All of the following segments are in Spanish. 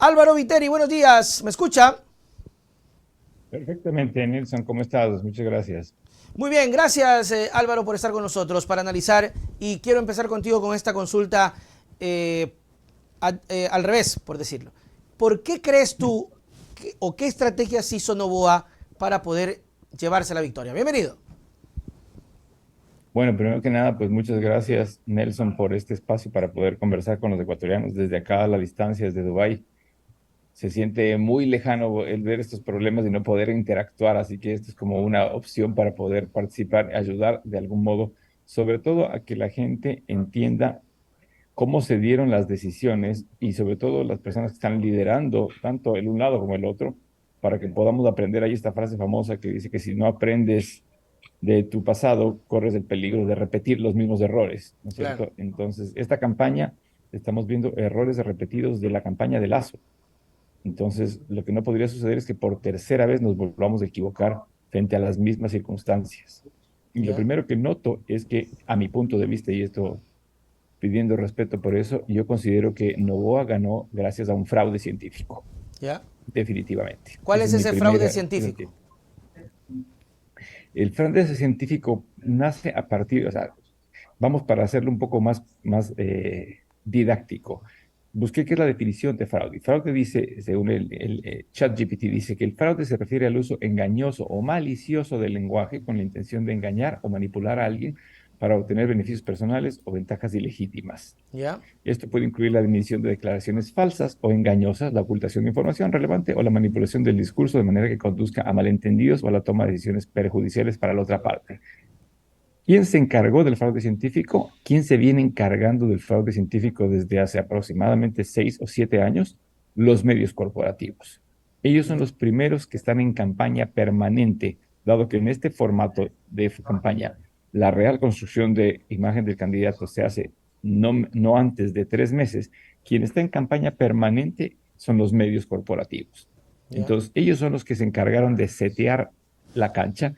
Álvaro Viteri, buenos días, ¿me escucha? Perfectamente, Nelson, ¿cómo estás? Muchas gracias. Muy bien, gracias Álvaro por estar con nosotros para analizar y quiero empezar contigo con esta consulta eh, al revés, por decirlo. ¿Por qué crees tú o qué estrategias hizo Novoa para poder llevarse la victoria? Bienvenido. Bueno, primero que nada, pues muchas gracias, Nelson, por este espacio para poder conversar con los ecuatorianos desde acá a la distancia, desde Dubái. Se siente muy lejano el ver estos problemas y no poder interactuar, así que esto es como una opción para poder participar, ayudar de algún modo, sobre todo a que la gente entienda cómo se dieron las decisiones y sobre todo las personas que están liderando tanto el un lado como el otro, para que podamos aprender. Ahí esta frase famosa que dice que si no aprendes de tu pasado, corres el peligro de repetir los mismos errores, ¿no es Claro. cierto? Entonces, esta campaña, estamos viendo errores repetidos de la campaña de Lazo. Entonces, lo que no podría suceder es que por tercera vez nos volvamos a equivocar frente a las mismas circunstancias. Y lo ¿Ya? primero que noto es que, a mi punto de vista, y esto pidiendo respeto por eso, yo considero que Novoa ganó gracias a un fraude científico, ¿Ya? definitivamente. ¿Cuál Esa es es mi ese fraude primera. científico? El fraude científico nace a partir, o sea, vamos para hacerlo un poco más didáctico. Busqué qué es la definición de fraude. Fraude dice, según el ChatGPT, dice que el fraude se refiere al uso engañoso o malicioso del lenguaje con la intención de engañar o manipular a alguien para obtener beneficios personales o ventajas ilegítimas. ¿Ya? Esto puede incluir la emisión de declaraciones falsas o engañosas, la ocultación de información relevante o la manipulación del discurso de manera que conduzca a malentendidos o a la toma de decisiones perjudiciales para la otra parte. ¿Quién se encargó del fraude científico? ¿Quién se viene encargando del fraude científico desde hace aproximadamente 6 o 7 años? Los medios corporativos. Ellos son ¿Ya? los primeros que están en campaña permanente, dado que en este formato de campaña la real construcción de imagen del candidato se hace no antes de 3 meses. Quien está en campaña permanente son los medios corporativos. ¿Ya? Entonces, ellos son los que se encargaron de setear la cancha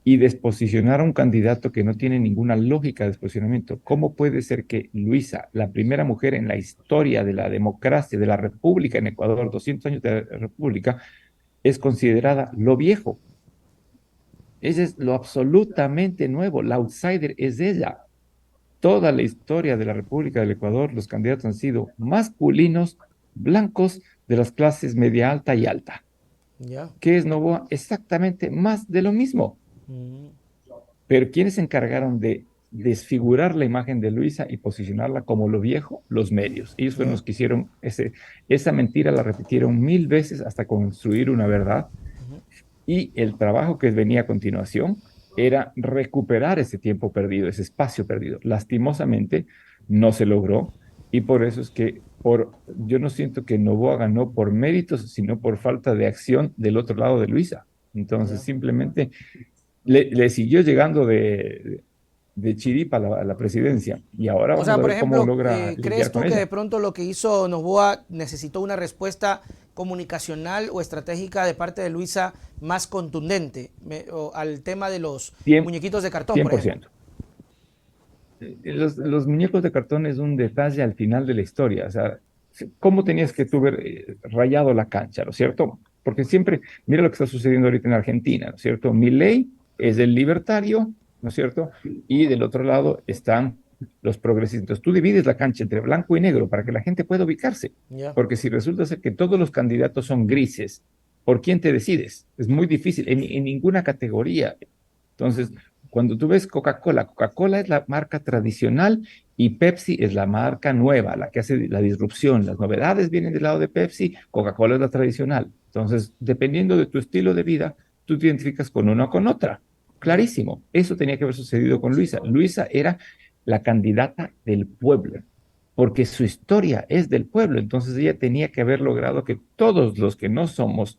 y desposicionar a un candidato que no tiene ninguna lógica de posicionamiento. ¿Cómo puede ser que Luisa, la primera mujer en la historia de la democracia, de la República en Ecuador, 200 años de la República, es considerada lo viejo? Ese es lo absolutamente nuevo. La outsider es ella. Toda la historia de la República del Ecuador, los candidatos han sido masculinos, blancos, de las clases media alta y alta. ¿Ya? ¿Qué es Novoa? Exactamente más de lo mismo. Mm. Pero ¿quiénes se encargaron de desfigurar la imagen de Luisa y posicionarla como lo viejo? Los medios. Ellos fueron ¿Ya? los que hicieron esa mentira, la repitieron 1000 veces hasta construir una verdad. Y el trabajo que venía a continuación era recuperar ese tiempo perdido, ese espacio perdido. Lastimosamente no se logró y por eso es que yo no siento que Novoa ganó por méritos, sino por falta de acción del otro lado de Luisa. Entonces ¿Ya? simplemente le siguió llegando de chiripa a la presidencia. Y ahora O vamos sea, a por ver cómo ejemplo, logra ¿crees lidiar con tú que de ella. pronto lo que hizo Novoa necesitó una respuesta comunicacional o estratégica de parte de Luisa más contundente al tema de los cien muñequitos de cartón, cien por por ejemplo? ciento Los muñecos de cartón es un detalle al final de la historia. O sea, ¿cómo tenías que tú ver rayado la cancha, ¿no es cierto? Porque siempre, mira lo que está sucediendo ahorita en Argentina, ¿no es cierto? Milei es el libertario, ¿no es cierto? Y del otro lado están los progresistas. Entonces, tú divides la cancha entre blanco y negro para que la gente pueda ubicarse. Ya, Porque si resulta ser que todos los candidatos son grises, ¿por quién te decides? Es muy difícil en ninguna categoría. Entonces, cuando tú ves Coca-Cola, Coca-Cola es la marca tradicional y Pepsi es la marca nueva, la que hace la disrupción. Las novedades vienen del lado de Pepsi, Coca-Cola es la tradicional. Entonces, dependiendo de tu estilo de vida, tú te identificas con una o con otra. ya, Clarísimo. Eso tenía que haber sucedido con Luisa. Luisa era la candidata del pueblo, porque su historia es del pueblo. Entonces, ella tenía que haber logrado que todos los que no somos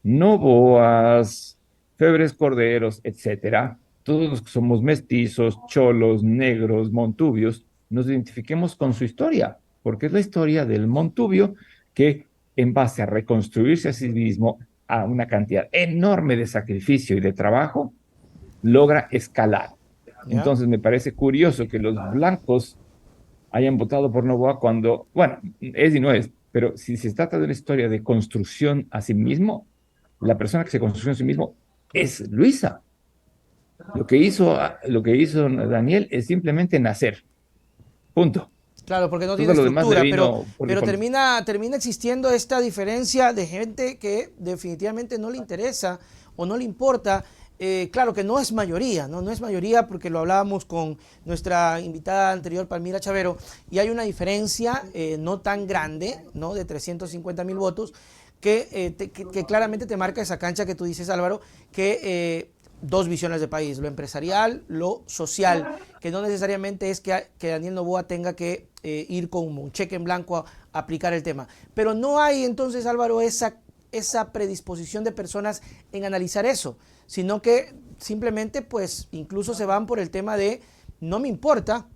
Novoas, Febres Corderos, etcétera, todos los que somos mestizos, cholos, negros, montubios, nos identifiquemos con su historia, porque es la historia del montubio que, en base a reconstruirse a sí mismo, a una cantidad enorme de sacrificio y de trabajo, logra escalar. ya, Entonces me parece curioso que los blancos hayan votado por Novoa cuando, bueno, es y no es. Pero si se trata de una historia de construcción a sí mismo, la persona que se construyó a sí mismo es Luisa. Lo que hizo Daniel es simplemente nacer. Punto. Claro, porque no tiene Todo lo demás le estructura, vino por pero default. termina existiendo esta diferencia de gente que definitivamente no le interesa o no le importa. Claro que no es mayoría, ¿no? No es mayoría porque lo hablábamos con nuestra invitada anterior, Palmira Chavero, y hay una diferencia no tan grande, ¿no? De 350.000 votos, que claramente te marca esa cancha que tú dices, Álvaro, que dos visiones de país, lo empresarial, lo social, que no necesariamente es que Daniel Noboa tenga que ir con un cheque en blanco a aplicar el tema. Pero no hay entonces, Álvaro, esa predisposición de personas en analizar eso, sino que simplemente pues incluso se van por el tema de no me importa,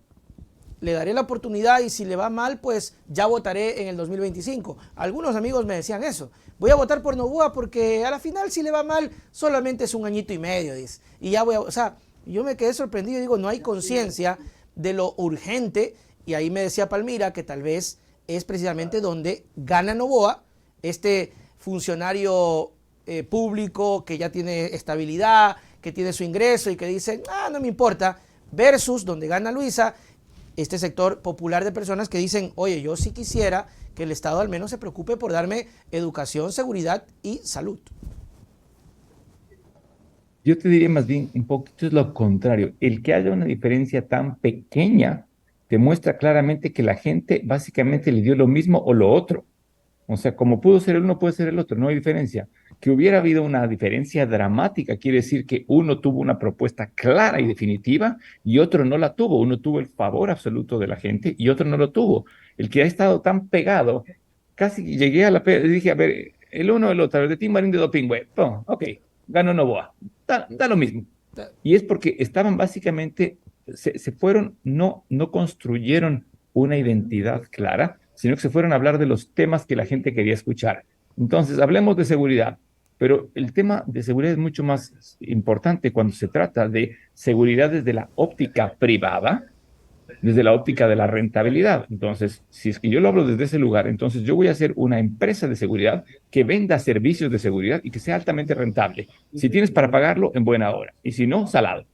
le daré la oportunidad y si le va mal, pues ya votaré en el 2025. Algunos amigos me decían eso. Voy a votar por Noboa porque a la final si le va mal solamente es un añito y medio, dice. Y ya voy a... O sea, yo me quedé sorprendido y digo, no hay conciencia de lo urgente. Y ahí me decía Palmira que tal vez es precisamente donde gana Noboa, este funcionario público que ya tiene estabilidad, que tiene su ingreso y que dice, ah, no me importa, versus donde gana Luisa, este sector popular de personas que dicen, oye, yo sí quisiera que el Estado al menos se preocupe por darme educación, seguridad y salud. Yo te diría más bien un poquito es lo contrario. El que haya una diferencia tan pequeña demuestra claramente que la gente básicamente le dio lo mismo o lo otro. O sea, como pudo ser el uno, puede ser el otro, no hay diferencia. Que hubiera habido una diferencia dramática quiere decir que uno tuvo una propuesta clara y definitiva y otro no la tuvo. Uno tuvo el favor absoluto de la gente y otro no lo tuvo. El que ha estado tan pegado, casi llegué a dije, a ver, el uno o el otro, de Tim Marín de Doping, güey, ok, ganó Novoa, da lo mismo. Y es porque estaban básicamente, se fueron, no construyeron una identidad clara, sino que se fueron a hablar de los temas que la gente quería escuchar. Entonces, hablemos de seguridad, pero el tema de seguridad es mucho más importante cuando se trata de seguridad desde la óptica privada, desde la óptica de la rentabilidad. Entonces, si es que yo lo hablo desde ese lugar, entonces yo voy a hacer una empresa de seguridad que venda servicios de seguridad y que sea altamente rentable. Si tienes para pagarlo, en buena hora. Y si no, salado.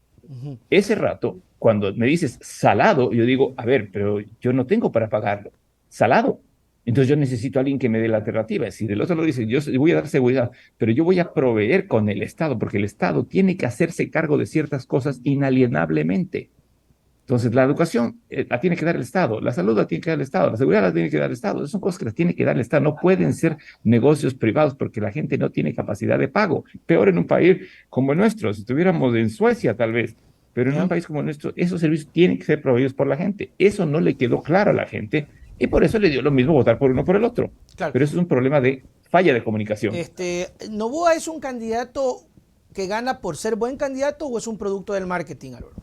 Ese rato, cuando me dices salado, yo digo, a ver, pero yo no tengo para pagarlo. Salado. Entonces yo necesito a alguien que me dé la alternativa. Si del otro lo dice, yo voy a dar seguridad, pero yo voy a proveer con el Estado, porque el Estado tiene que hacerse cargo de ciertas cosas inalienablemente. Entonces, la educación la tiene que dar el Estado, la salud la tiene que dar el Estado, la seguridad la tiene que dar el Estado. Esas son cosas que las tiene que dar el Estado. No pueden ser negocios privados porque la gente no tiene capacidad de pago. Peor en un país como el nuestro, si estuviéramos en Suecia tal vez, pero en un ¿Ya? país como el nuestro, esos servicios tienen que ser proveídos por la gente. Eso no le quedó claro a la gente y por eso le dio lo mismo votar por uno o por el otro. Claro. Pero eso es un problema de falla de comunicación. ¿Noboa es un candidato que gana por ser buen candidato o es un producto del marketing, Álvaro?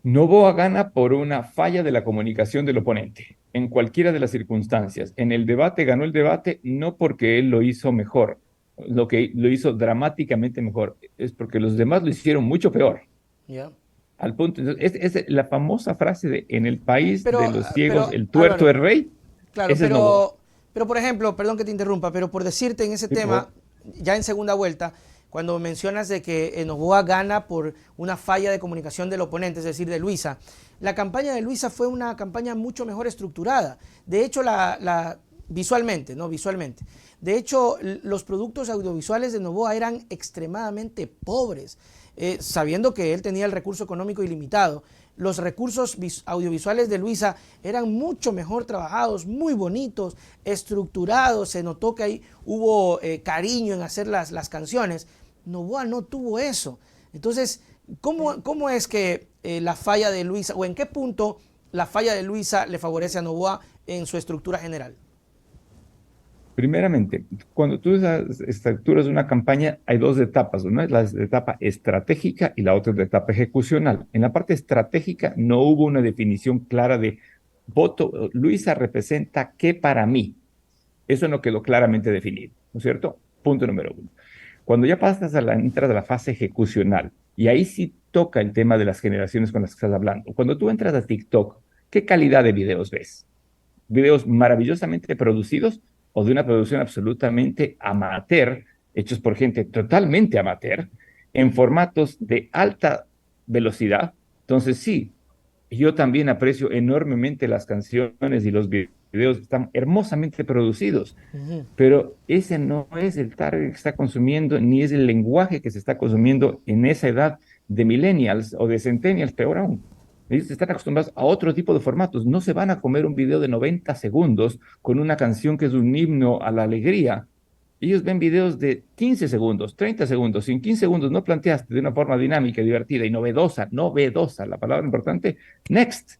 Noboa gana por una falla de la comunicación del oponente, en cualquiera de las circunstancias. En el debate ganó el debate no porque él lo hizo mejor, lo que lo hizo dramáticamente mejor, es porque los demás lo hicieron mucho peor. ¿Ya? Al punto, es la famosa frase de en el país de Pero, los ciegos, el tuerto Álvaro, es rey, claro, ese es Noboa. pero por ejemplo, perdón que te interrumpa, pero por decirte en ese Sí, por tema, favor. ya en segunda vuelta, cuando mencionas de que Noboa gana por una falla de comunicación del oponente, es decir, de Luisa, la campaña de Luisa fue una campaña mucho mejor estructurada. De hecho, visualmente, ¿no? Visualmente. De hecho, los productos audiovisuales de Noboa eran extremadamente pobres, sabiendo que él tenía el recurso económico ilimitado. Los recursos audiovisuales de Luisa eran mucho mejor trabajados, muy bonitos, estructurados, se notó que ahí hubo cariño en hacer las canciones. Noboa no tuvo eso. Entonces, ¿cómo es que la falla de Luisa, o en qué punto la falla de Luisa le favorece a Noboa en su estructura general? Primeramente, cuando tú estructuras una campaña, hay dos etapas. Una es la etapa estratégica y la otra es la etapa ejecucional. En la parte estratégica no hubo una definición clara de voto. Luisa representa qué para mí. Eso no quedó claramente definido, ¿no es cierto? Punto número uno. Cuando ya pasas entras a la fase ejecucional, y ahí sí toca el tema de las generaciones con las que estás hablando. Cuando tú entras a TikTok, ¿qué calidad de videos ves? videos maravillosamente producidos o de una producción absolutamente amateur, hechos por gente totalmente amateur, en formatos de alta velocidad. Entonces, sí, yo también aprecio enormemente las canciones y los videos, están hermosamente producidos, Ujú. pero ese no es el target que está consumiendo, ni es el lenguaje que se está consumiendo en esa edad de millennials o de centennials, peor aún. Ellos están acostumbrados a otro tipo de formatos. No se van a comer un video de 90 segundos con una canción que es un himno a la alegría. Ellos ven videos de 15 segundos, 30 segundos. Si en 15 segundos no planteaste de una forma dinámica, divertida y novedosa, novedosa, la palabra importante, next.